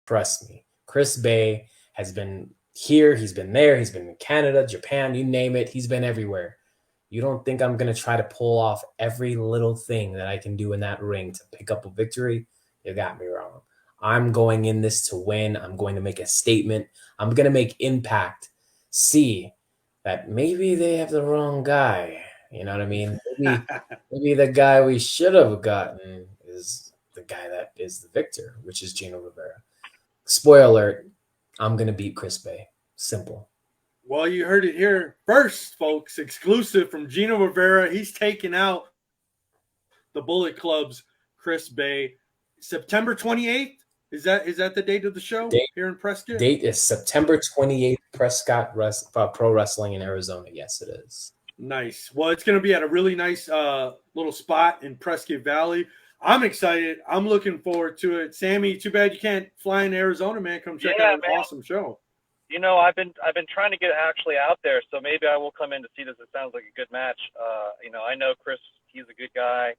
Trust me. Chris Bay has been here, he's been there, he's been in Canada, Japan, you name it, he's been everywhere. You don't think I'm going to try to pull off every little thing that I can do in that ring to pick up a victory? You got me wrong. I'm going in this to win. I'm going to make a statement. I'm going to make Impact see that maybe they have the wrong guy. You know what I mean? Maybe the guy we should have gotten is the guy that is the victor, which is Gino Rivera. Spoiler alert, I'm going to beat Chris Bay. Simple. Well, you heard it here first, folks. Exclusive from Gino Rivera. He's taking out the Bullet Club's Chris Bay. September 28th. Is that the date of the show Date, here in Prescott? date is September 28th, Prescott Pro Wrestling in Arizona. Yes, it is. Nice. Well, it's going to be at a really nice little spot in Prescott Valley. I'm excited. I'm looking forward to it. Sammy, too bad you can't fly in Arizona, man. Come check out an awesome show. You know, I've been trying to get actually out there, so maybe I will come in to see this. It sounds like a good match. You know, I know Chris; he's a good guy,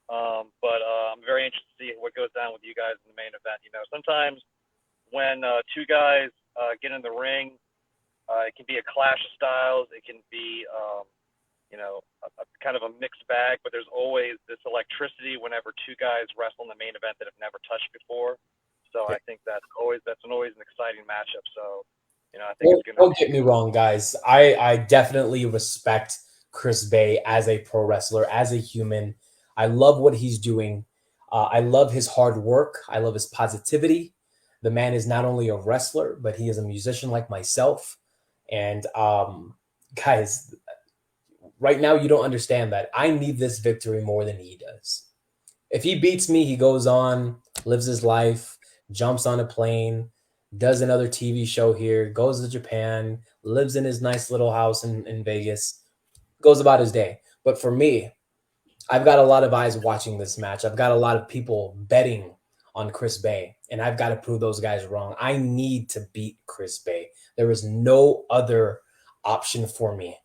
but I'm very interested to see what goes down with you guys in the main event. You know, sometimes when two guys get in the ring, it can be a clash of styles. It can be, you know, a kind of a mixed bag. But there's always this electricity whenever two guys wrestle in the main event that have never touched before. So I think that's always an exciting matchup. So. You know, I think it's gonna don't get me wrong, guys. I definitely respect Chris Bay as a pro wrestler, as a human. I love what he's doing. I love his hard work. I love his positivity. The man is not only a wrestler, but he is a musician like myself. And guys, right now you don't understand that. I need this victory more than he does. If he beats me, he goes on, lives his life, jumps on a plane, does another TV show here, goes to Japan, lives in his nice little house in Vegas, goes about his day. But for me, I've got a lot of eyes watching this match. I've got a lot of people betting on Chris Bay, and I've got to prove those guys wrong. I need to beat Chris Bay. There is no other option for me.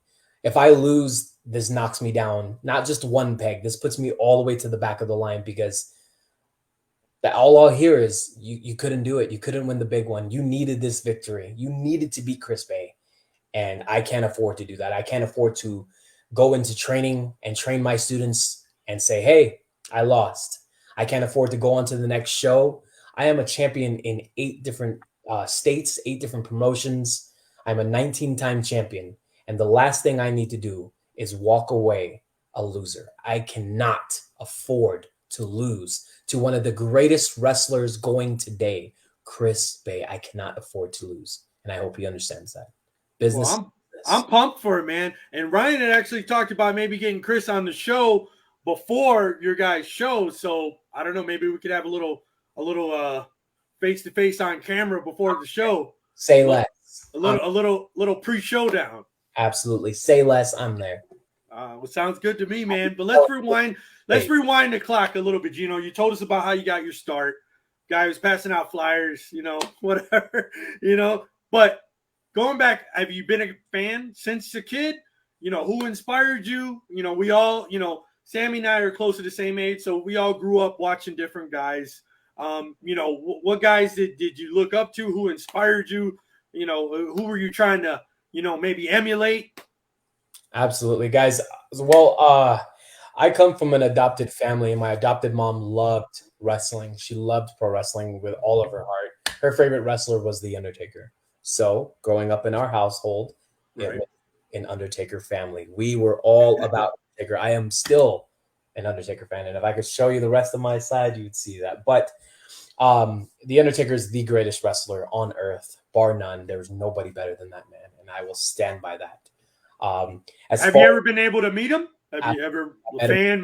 If I lose, this knocks me down, not just one peg. This puts me all the way to the back of the line because that all I'll hear is you couldn't do it. You couldn't win the big one. You needed this victory. You needed to beat Chris Bay. And I can't afford to do that. I can't afford to go into training and train my students and say, hey, I lost. I can't afford to go on to the next show. I am a champion in 8 different states, 8 different promotions. I'm a 19-time champion. And the last thing I need to do is walk away a loser. I cannot afford to lose to one of the greatest wrestlers going today, Chris Bay. I cannot afford to lose. And I hope he understands that. Business. Well, I'm pumped for it, man. And Ryan had actually talked about maybe getting Chris on the show before your guys' show. So I don't know, maybe we could have a little face-to-face on camera before the show. Say less. A little pre-showdown. Absolutely. Say less. I'm there. Well, sounds good to me, man. But let's rewind. Let's rewind the clock a little bit, Gino. You told us about how you got your start. Guy was passing out flyers, you know, whatever, you know. But going back, have you been a fan since a kid? You know, who inspired you? You know, we all, you know, Sammy and I are close to the same age, so we all grew up watching different guys. You know, what guys did you look up to? Who inspired you? You know, who were you trying to, you know, maybe emulate? Absolutely, guys. Well, I come from an adopted family, and my adopted mom loved wrestling. She loved pro wrestling with all of her heart. Her favorite wrestler was The Undertaker. So, growing up in our household, it was an Undertaker family. We were all about Undertaker. I am still an Undertaker fan, and if I could show you the rest of my side, you'd see that. But The Undertaker is the greatest wrestler on earth, bar none. There's nobody better than that man, and I will stand by that. Have you ever been able to meet him? Have you ever a fan?